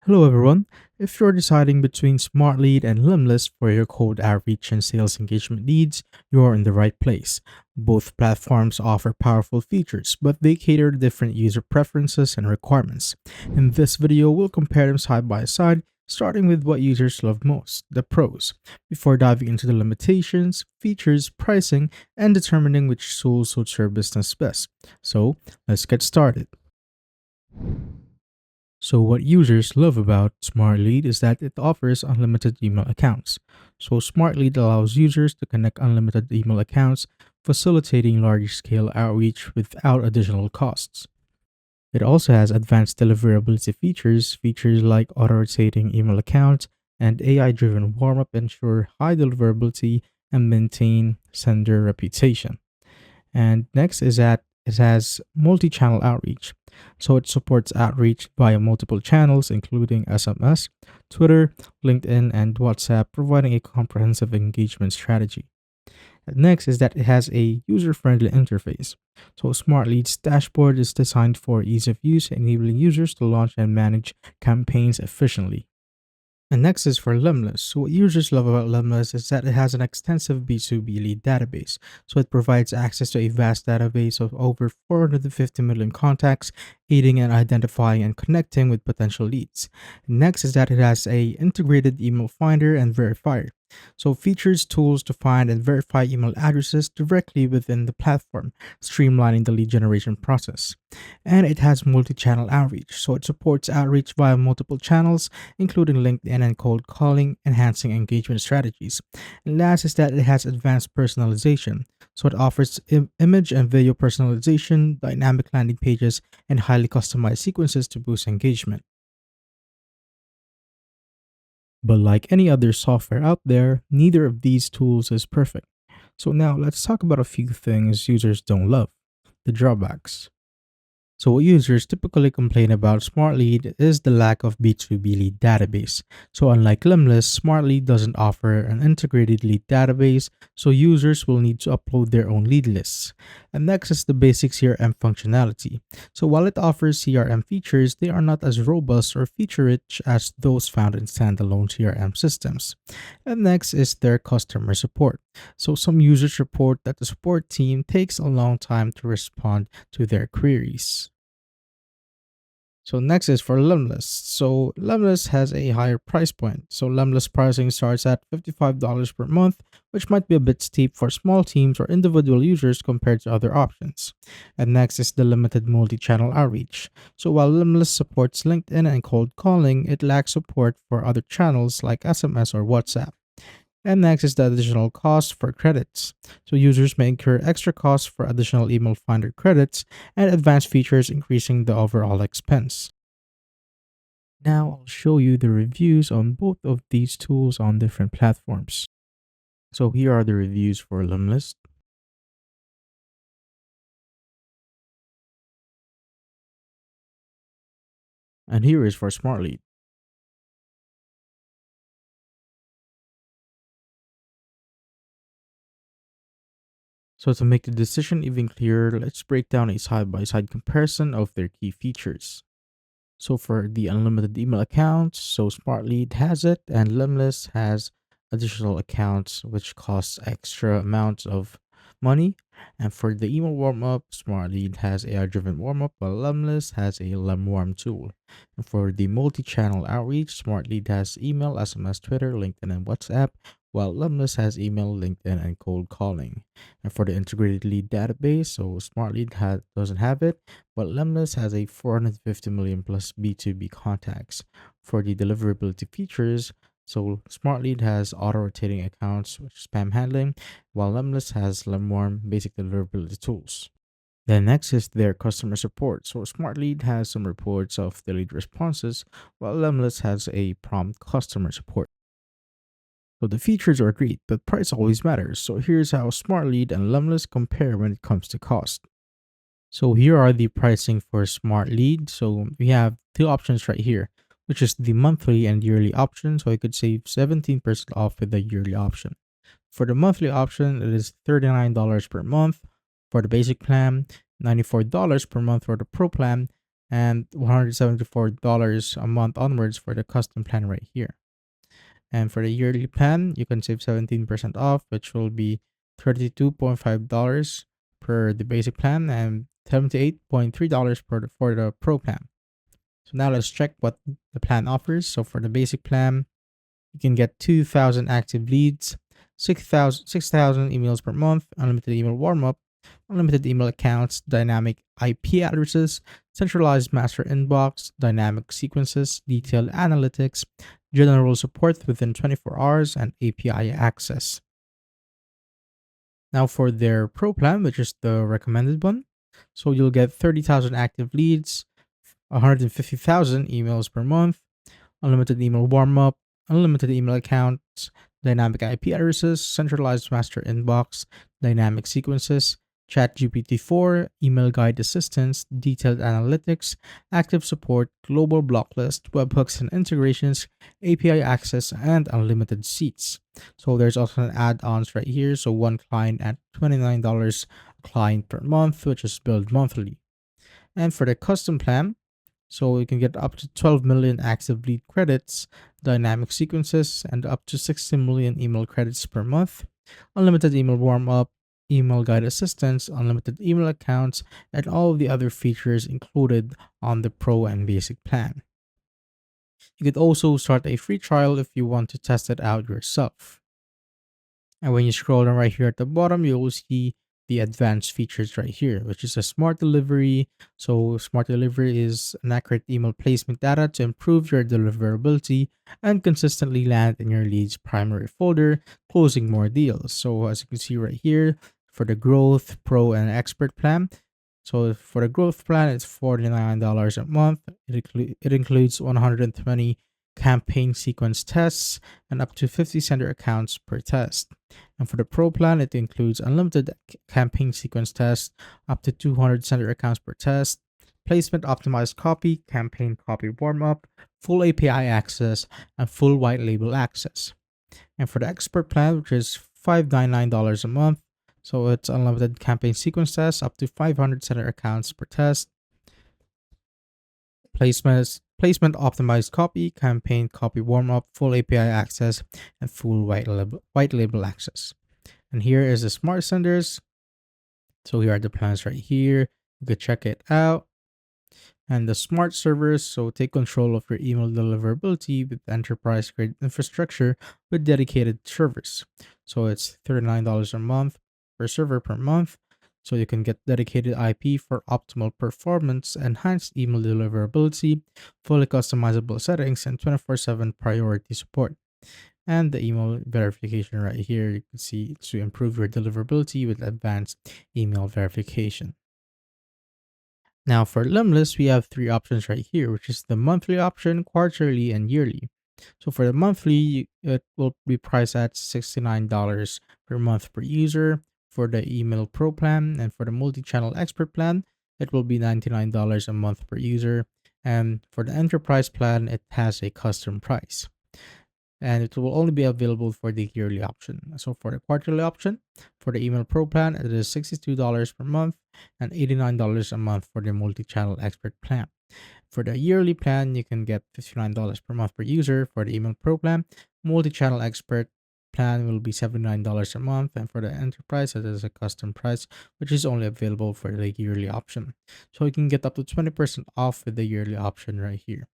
Hello everyone. If you're deciding between Smartlead and Lemlist for your cold outreach and sales engagement needs, you're in the right place. Both platforms offer powerful features, but they cater to different user preferences and requirements. In this video, we'll compare them side by side, starting with what users love most, the pros, before diving into the limitations, features, pricing, and determining which tools suit your business best. So, let's get started. So, what users love about Smartlead is that it offers unlimited email accounts. So, Smartlead allows users to connect unlimited email accounts, facilitating large scale outreach without additional costs. It also has advanced deliverability features like auto rotating email accounts and AI driven warm up ensure high deliverability and maintain sender reputation. And next is that it has multi channel outreach. So it supports outreach via multiple channels, including SMS, Twitter, LinkedIn, and WhatsApp, providing a comprehensive engagement strategy. And next is that it has a user friendly interface. So Smartlead's dashboard is designed for ease of use, enabling users to launch and manage campaigns efficiently. And next is for Lemlist. So what users love about Lemlist is that it has an extensive B2B lead database. So it provides access to a vast database of over 450 million contacts, aiding in identifying and connecting with potential leads. Next is that it has a integrated email finder and verifier. So it features tools to find and verify email addresses directly within the platform, streamlining the lead generation process. And it has multi-channel outreach. So it supports outreach via multiple channels including LinkedIn and cold calling, enhancing engagement strategies. And last is that it has advanced personalization. So it offers image and video personalization, dynamic landing pages, and highly customized sequences to boost engagement. But like any other software out there, neither of these tools is perfect. So now let's talk about a few things users don't love, the drawbacks. So, what users typically complain about Smartlead is the lack of B2B lead database. So, unlike Lemlist, Smartlead doesn't offer an integrated lead database, so users will need to upload their own lead lists. And next is the basic CRM functionality. So, while it offers CRM features, they are not as robust or feature rich as those found in standalone CRM systems. And next is their customer support. So, some users report that the support team takes a long time to respond to their queries. So next is for Lemlist. So Lemlist has a higher price point. So Lemlist pricing starts at $55 per month, which might be a bit steep for small teams or individual users compared to other options. And next is the limited multi-channel outreach. So while Lemlist supports LinkedIn and cold calling, it lacks support for other channels like SMS or WhatsApp. And next is the additional cost for credits. So users may incur extra costs for additional email finder credits and advanced features increasing the overall expense. Now I'll show you the reviews on both of these tools on different platforms. So here are the reviews for Limlist, and here is for Smartlead. So to make the decision even clearer, let's break down a side-by-side comparison of their key features. So for the unlimited email accounts, so Smartlead has it, and Limlist has additional accounts which costs extra amounts of money. And for the email warm-up, Smartlead has AI-driven warm-up, while Limlist has a Lemwarm tool. And for the multi-channel outreach, Smartlead has email, SMS, Twitter, LinkedIn, and WhatsApp, while Lemlist has email, LinkedIn, and cold calling. And for the integrated lead database, so doesn't have it, but Lemlist has a 450 million plus B2B contacts. For the deliverability features, so Smartlead has auto-rotating accounts, which is spam handling, while Lemlist has Lemwarm basic deliverability tools. Then next is their customer support. So Smartlead has some reports of the lead responses, while Lemlist has a prompt customer support. So the features are great, but price always matters. So here's how Smartlead and Lemlist compare when it comes to cost. So here are the pricing for Smart Lead. So we have two options right here, which is the monthly and yearly option. So I could save 17% off with the yearly option. For the monthly option, it is $39 per month for the basic plan, $94 per month for the pro plan, and $174 a month onwards for the custom plan right here. And for the yearly plan, you can save 17% off, which will be $32.5 per the basic plan and $78.3 for the pro plan. So now let's check what the plan offers. So for the basic plan, you can get 2,000 active leads, 6,000 emails per month, unlimited email warm-up, unlimited email accounts, dynamic IP addresses, centralized master inbox, dynamic sequences, detailed analytics, general support within 24 hours, and API access. Now for their pro plan, which is the recommended one, so you'll get 30,000 active leads, 150,000 emails per month, unlimited email warm-up, unlimited email accounts, dynamic IP addresses, centralized master inbox, dynamic sequences, ChatGPT-4, email guide assistance, detailed analytics, active support, global block list, webhooks and integrations, API access, and unlimited seats. So there's also an add-ons right here. So one client at $29 a client per month, which is billed monthly. And for the custom plan, so you can get up to 12 million active lead credits, dynamic sequences, and up to 60 million email credits per month, unlimited email warm-up, email guide assistance, unlimited email accounts, and all of the other features included on the Pro and Basic plan. You could also start a free trial if you want to test it out yourself. And when you scroll down right here at the bottom, you will see the advanced features right here, which is a smart delivery. So smart delivery is an accurate email placement data to improve your deliverability and consistently land in your leads primary folder, closing more deals. So as you can see right here, for the growth, pro, and expert plan. So for the growth plan, it's $49 a month. It includes 120 campaign sequence tests and up to 50 sender accounts per test. And for the Pro plan, it includes unlimited campaign sequence tests, up to 200 sender accounts per test, placement optimized copy, campaign copy warm-up, full API access, and full white label access. And for the Expert plan, which is $599 a month, so it's unlimited campaign sequence tests, up to 500 sender accounts per test, placement optimized copy, campaign copy warm-up, full API access, and full white label access. And here is the smart senders. So here are the plans right here. You could check it out. And the smart servers, so take control of your email deliverability with enterprise grade infrastructure with dedicated servers. So it's $39 a month per server per month. So you can get dedicated IP for optimal performance, enhanced email deliverability, fully customizable settings, and 24/7 priority support. And the email verification right here, you can see to improve your deliverability with advanced email verification. Now for Lemlist, we have three options right here, which is the monthly option, quarterly, and yearly. So for the monthly, it will be priced at $69 per month per user for the email pro plan, and for the multi-channel expert plan, it will be $99 a month per user. And for the enterprise plan, it has a custom price. And it will only be available for the yearly option. So for the quarterly option, for the email pro plan, it is $62 per month and $89 a month for the multi-channel expert plan. For the yearly plan, you can get $59 per month per user for the email pro plan. Multi-channel expert plan will be $79 a month, and for the enterprise, it is a custom price, which is only available for the yearly option. So you can get up to 20% off with the yearly option right here.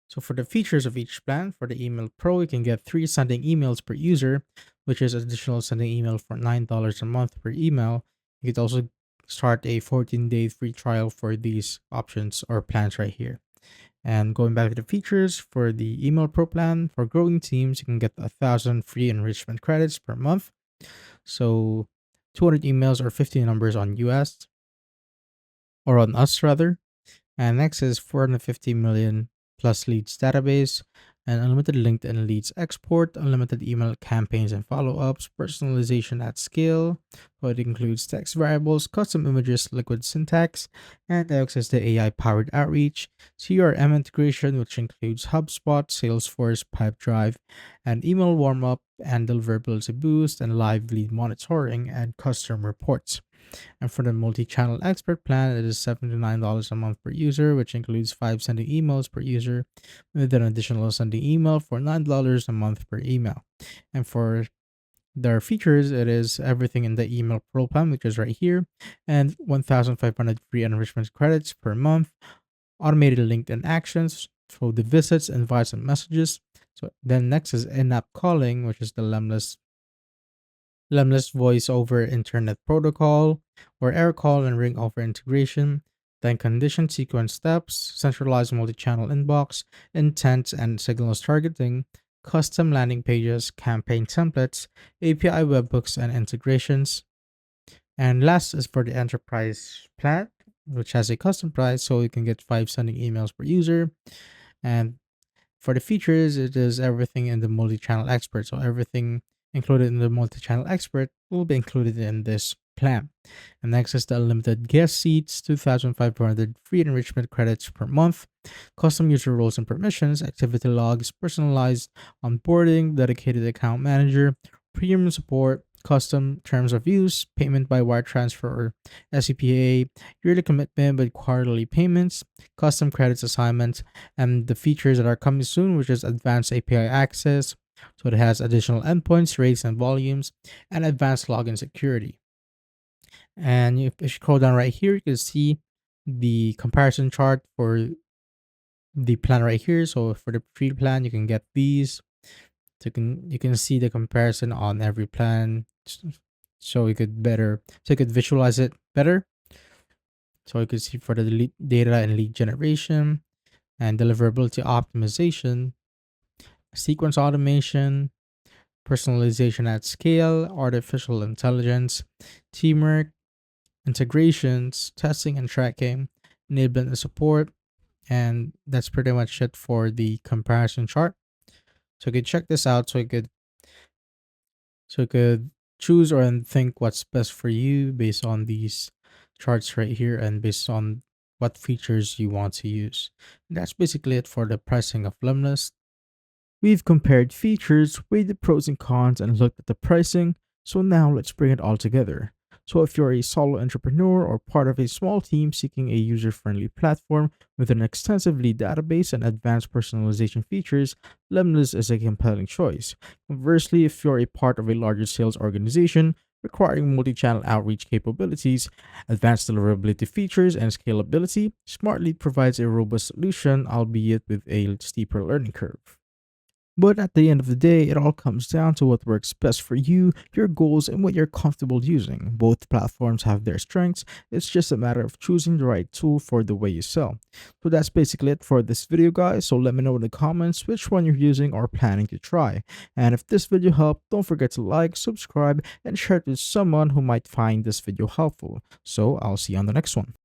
So for the features of each plan, for the Email Pro, you can get 3 sending emails per user, which is additional sending email for $9 a month per email. You could also start a 14-day free trial for these options or plans right here. And going back to the features, for the Email Pro plan, for growing teams, you can get 1,000 free enrichment credits per month. So 200 emails or 50 numbers on US, or on us rather. And next is 450 million plus leads database, and unlimited LinkedIn leads export, unlimited email campaigns and follow-ups, personalization at scale. So it includes text variables, custom images, liquid syntax, and access to AI-powered outreach, CRM integration, which includes HubSpot, Salesforce, Pipedrive, and email warm-up and deliverability boost, and live lead monitoring and custom reports. And for the multi-channel expert plan, it is $79 a month per user, which includes 5 sending emails per user, with an additional sending email for $9 a month per email. And for their features, it is everything in the email pro plan, which is right here, and 1,500 free enrichment credits per month, automated LinkedIn actions for the visits, invites, and messages. So then next is in-app calling, which is the Lemlist voice over internet protocol, or air call and ring over integration. Then condition sequence steps, centralized multi-channel inbox, intent and signals targeting, custom landing pages, campaign templates, API webhooks and integrations. And last is for the enterprise plan, which has a custom price, so you can get 5 sending emails per user. And for the features, it is everything in the multi-channel expert. So everything included in the multi-channel expert will be included in this plan. And next is the unlimited guest seats, 2,500 free enrichment credits per month, custom user roles and permissions, activity logs, personalized onboarding, dedicated account manager, premium support, custom terms of use, payment by wire transfer or SCPA, yearly commitment with quarterly payments, custom credits assignments, and the features that are coming soon, which is advanced API access. So it has additional endpoints, rates, and volumes, and advanced login security. And if you scroll down right here, you can see the comparison chart for the plan right here. So for the free plan, you can get these. So you can see the comparison on every plan. So you could visualize it better. So you can see for the lead data and lead generation and deliverability optimization, sequence automation, personalization at scale, artificial intelligence, teamwork, integrations, testing and tracking, enablement and support. And that's pretty much it for the comparison chart. So you could check this out so you could choose or and think what's best for you based on these charts right here and based on what features you want to use. And that's basically it for the pricing of Lemlist. We've compared features, weighed the pros and cons, and looked at the pricing, so now let's bring it all together. So, if you're a solo entrepreneur or part of a small team seeking a user friendly platform with an extensive lead database and advanced personalization features, Lemlist is a compelling choice. Conversely, if you're a part of a larger sales organization requiring multi channel outreach capabilities, advanced deliverability features, and scalability, Smartlead provides a robust solution, albeit with a steeper learning curve. But at the end of the day, it all comes down to what works best for you, your goals, and what you're comfortable using. Both platforms have their strengths, it's just a matter of choosing the right tool for the way you sell. So that's basically it for this video, guys. So let me know in the comments which one you're using or planning to try. And if this video helped, don't forget to like, subscribe, and share it with someone who might find this video helpful. So I'll see you on the next one.